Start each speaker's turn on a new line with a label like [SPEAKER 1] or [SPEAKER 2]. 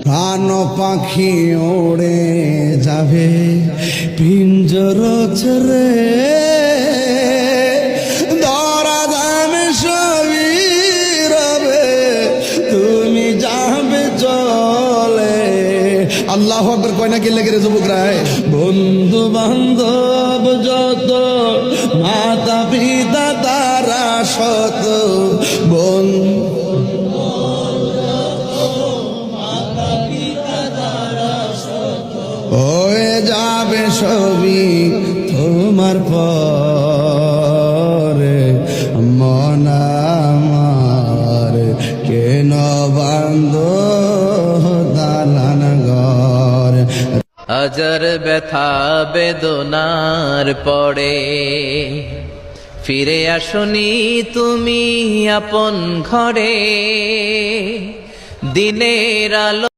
[SPEAKER 1] প্রাণ পাখি ওড়ে যাবে পিঞ্জর ছেড়ে, ধরা ধামে সবই রবে, তুমি যাবে চলে। আল্লাহু আকবার কয় না কি লেগে রে যুবকরায়। বন্ধু বান্ধব যত, মাতা পিতা তারা শত, হয়ে যাবে সবই তোমার পরে, মন আমার কেন বান্ধ দালান ঘর।
[SPEAKER 2] হাজার ব্যথা বেদনার পরে ফিরে আসনি তুমি আপন ঘরে, দিনের আলো